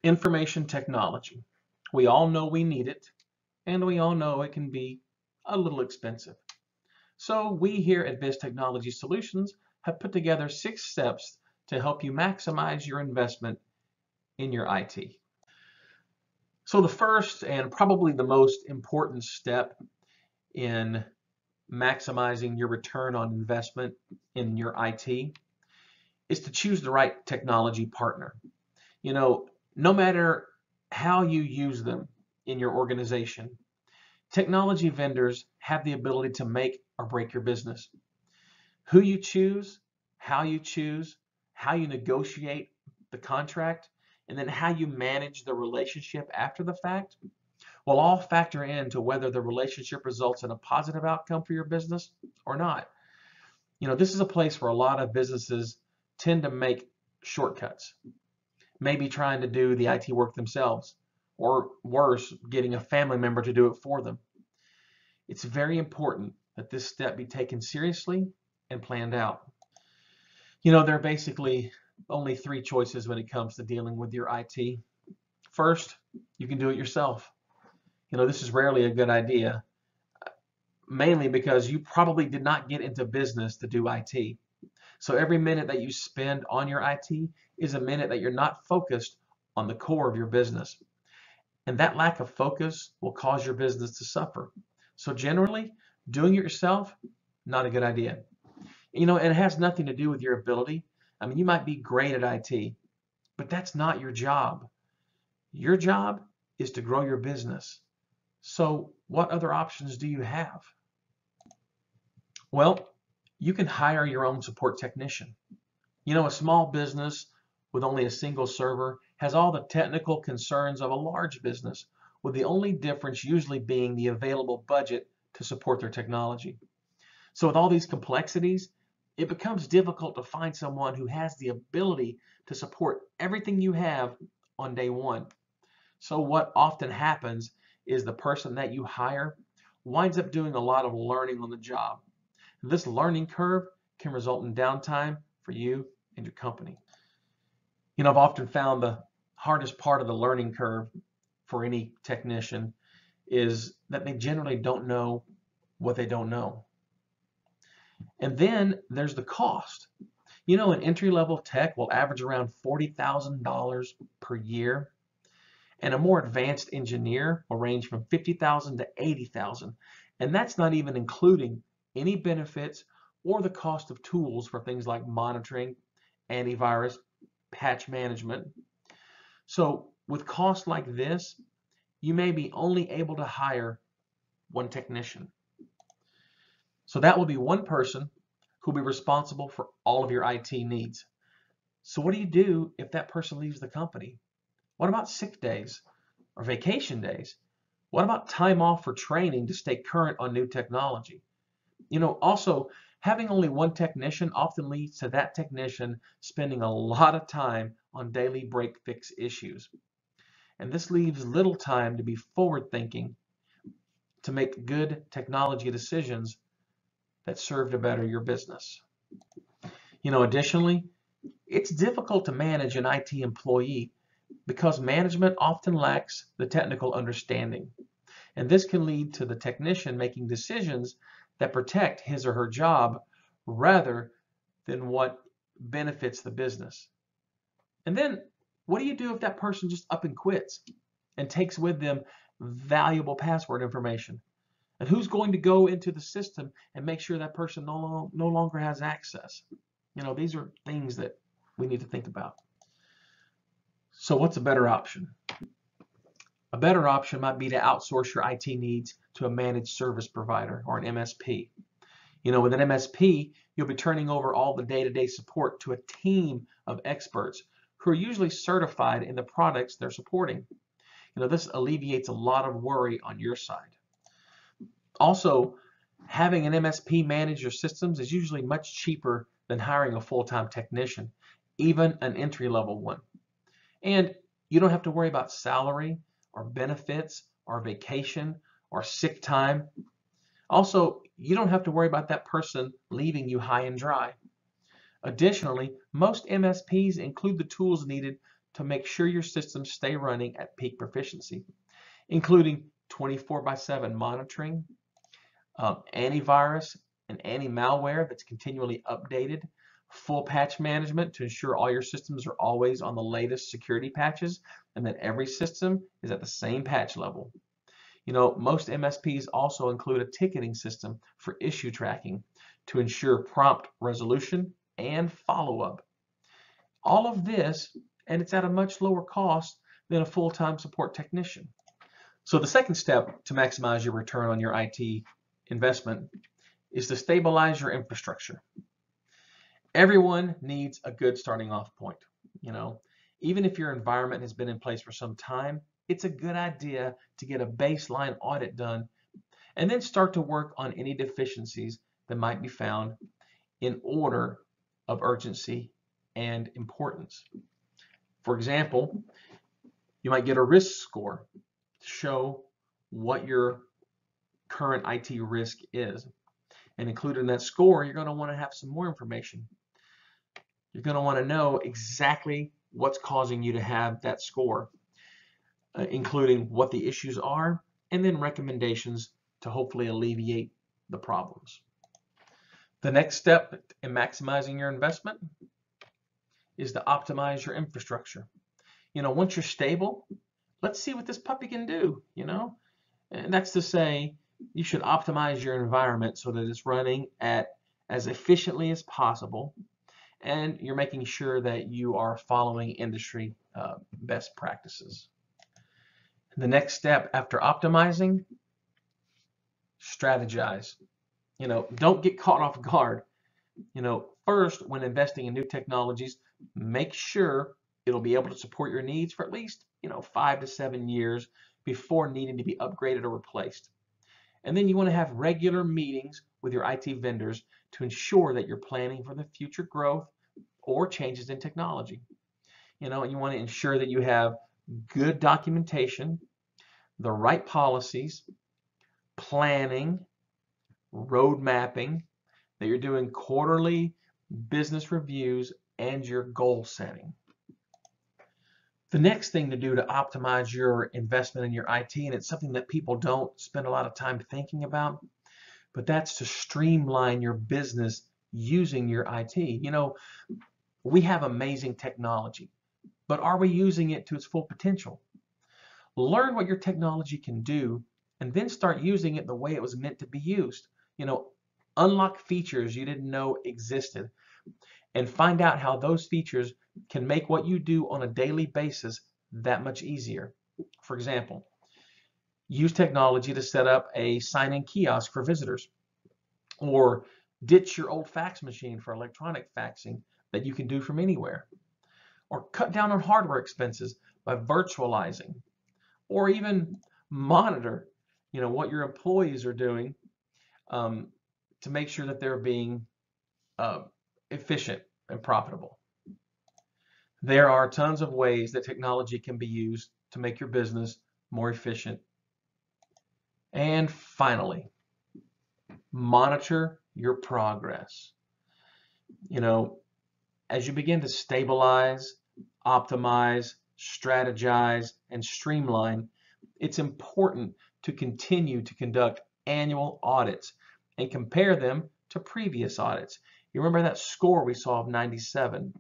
Information technology. We all know we need it, and we all know it can be a little expensive. So we here at Viz Technology Solutions have put together 6 steps to help you maximize your investment in your IT. So the first and probably the most important step in maximizing your return on investment in your IT is to choose the right technology partner. You know, no matter how you use them in your organization, technology vendors have the ability to make or break your business. Who you choose, how you negotiate the contract, and then how you manage the relationship after the fact will all factor into whether the relationship results in a positive outcome for your business or not. This is a place where a lot of businesses tend to make shortcuts, maybe trying to do the IT work themselves, or worse, getting a family member to do it for them. It's very important that this step be taken seriously and planned out. There are basically only 3 choices when it comes to dealing with your IT. First, you can do it yourself. This is rarely a good idea, mainly because you probably did not get into business to do IT. So every minute that you spend on your IT is a minute that you're not focused on the core of your business. And that lack of focus will cause your business to suffer. So generally, doing it yourself, not a good idea. It has nothing to do with your ability. I mean, you might be great at IT, but that's not your job. Your job is to grow your business. So what other options do you have? Well, you can hire your own support technician. A small business with only a single server has all the technical concerns of a large business, with the only difference usually being the available budget to support their technology. So with all these complexities, it becomes difficult to find someone who has the ability to support everything you have on day one. So what often happens is the person that you hire winds up doing a lot of learning on the job. This learning curve can result in downtime for you and your company. I've often found the hardest part of the learning curve for any technician is that they generally don't know what they don't know. And then there's the cost. An entry-level tech will average around $40,000 per year, and a more advanced engineer will range from $50,000 to $80,000. And that's not even including any benefits or the cost of tools for things like monitoring, antivirus, patch management. So with costs like this, you may be only able to hire one technician. So that will be one person who will be responsible for all of your IT needs. So what do you do if that person leaves the company? What about sick days or vacation days? What about time off for training to stay current on new technology? Also, having only one technician often leads to that technician spending a lot of time on daily break fix issues. And this leaves little time to be forward thinking to make good technology decisions that serve to better your business. Additionally, it's difficult to manage an IT employee because management often lacks the technical understanding. And this can lead to the technician making decisions that protect his or her job rather than what benefits the business. And then what do you do if that person just up and quits and takes with them valuable password information? And who's going to go into the system and make sure that person no longer has access? These are things that we need to think about. So what's a better option? A better option might be to outsource your IT needs to a managed service provider or an MSP. With an MSP, you'll be turning over all the day-to-day support to a team of experts who are usually certified in the products they're supporting. This alleviates a lot of worry on your side. Also, having an MSP manage your systems is usually much cheaper than hiring a full-time technician, even an entry-level one. And you don't have to worry about salary or benefits or vacation or sick time. Also, you don't have to worry about that person leaving you high and dry. Additionally, most MSPs include the tools needed to make sure your systems stay running at peak proficiency, including 24/7 monitoring, antivirus and anti-malware that's continually updated, full patch management to ensure all your systems are always on the latest security patches and that every system is at the same patch level. You know, most MSPs also include a ticketing system for issue tracking to ensure prompt resolution and follow-up. All of this, and it's at a much lower cost than a full-time support technician. So the second step to maximize your return on your IT investment is to stabilize your infrastructure. Everyone needs a good starting off point. You know, even if your environment has been in place for some time, it's a good idea to get a baseline audit done and then start to work on any deficiencies that might be found in order of urgency and importance. For example, you might get a risk score to show what your current IT risk is. And included in that score, you're going to want to have some more information. You're going to want to know exactly what's causing you to have that score, including what the issues are, and then recommendations to hopefully alleviate the problems. The next step in maximizing your investment is to optimize your infrastructure. You know, once you're stable, let's see what this puppy can do, you know? And that's to say, you should optimize your environment so that it's running at as efficiently as possible, and you're making sure that you are following industry best practices. The next step after optimizing, strategize. You know, don't get caught off guard. You know, first, when investing in new technologies, make sure it'll be able to support your needs for at least, 5 to 7 years before needing to be upgraded or replaced. And then you want to have regular meetings with your IT vendors to ensure that you're planning for the future growth or changes in technology. You know, and you want to ensure that you have good documentation, the right policies, planning, road mapping, that you're doing quarterly business reviews, and your goal setting. The next thing to do to optimize your investment in your IT, and it's something that people don't spend a lot of time thinking about, but that's to streamline your business using your IT. You know, we have amazing technology, but are we using it to its full potential? Learn what your technology can do and then start using it the way it was meant to be used. You know, unlock features you didn't know existed and find out how those features can make what you do on a daily basis that much easier. For example, use technology to set up a sign-in kiosk for visitors, or ditch your old fax machine for electronic faxing that you can do from anywhere, or cut down on hardware expenses by virtualizing, or even monitor, what your employees are doing to make sure that they're being efficient and profitable. There are tons of ways that technology can be used to make your business more efficient. And finally, monitor your progress. You know, as you begin to stabilize, optimize, strategize, and streamline, it's important to continue to conduct annual audits and compare them to previous audits. You remember that score we saw of 97?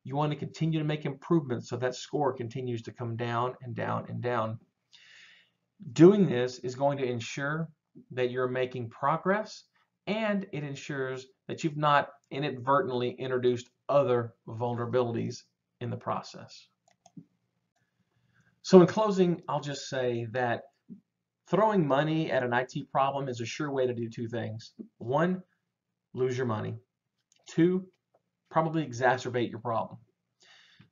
You want to continue to make improvements so that score continues to come down and down and down. Doing this is going to ensure that you're making progress, and it ensures that you've not inadvertently introduced other vulnerabilities in the process. So in closing, I'll just say that throwing money at an IT problem is a sure way to do two things. One, lose your money. Two, probably exacerbate your problem.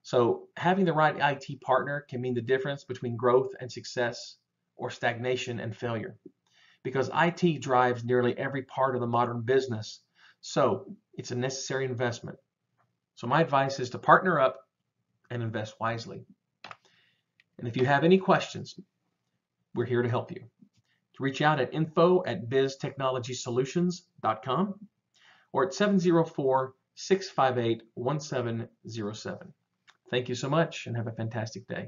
So having the right IT partner can mean the difference between growth and success, or stagnation and failure, because IT drives nearly every part of the modern business. So it's a necessary investment. So my advice is to partner up and invest wisely. And if you have any questions, we're here to help you. To reach out at info@biztechnologysolutions.com or at 704-658-1707. Thank you so much and have a fantastic day.